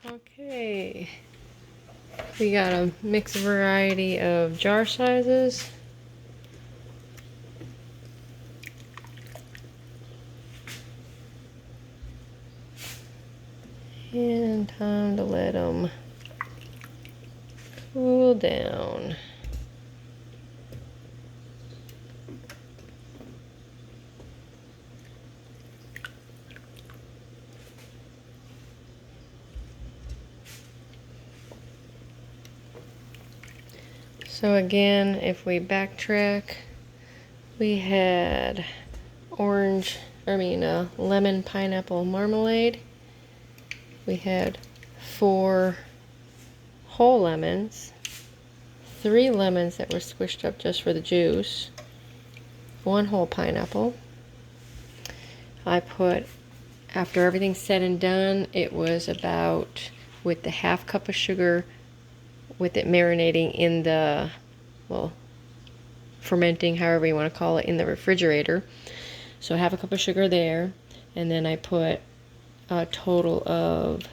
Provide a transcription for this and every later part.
Okay, we got a mixed variety of jar sizes. And time to let them cool down. So again, if we backtrack, we had lemon pineapple marmalade. We had 4 whole lemons, 3 lemons that were squished up just for the juice, 1 whole pineapple. I put, after everything's said and done, it was about, with the ½ cup of sugar, with it marinating in the, well, fermenting, however you want to call it, in the refrigerator. So ½ cup of sugar there, and then I put a total of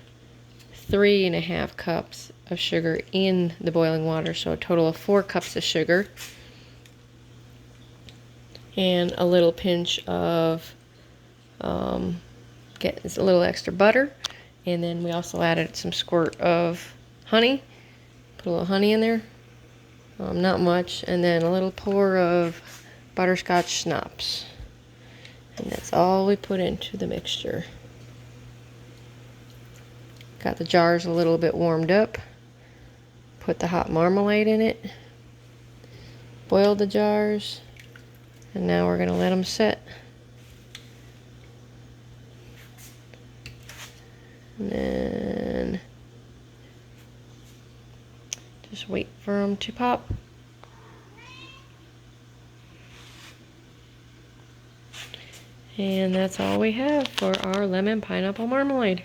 3½ cups of sugar in the boiling water, so a total of 4 cups of sugar, and a little pinch of get a little extra butter, and then we also added some squirt of honey. Put a little honey in there, not much, and then a little pour of butterscotch schnapps, and that's all we put into the mixture. Got the jars a little bit warmed up, put the hot marmalade in it, boiled the jars, and now we're going to let them set. And then just wait for them to pop. And that's all we have for our lemon pineapple marmalade.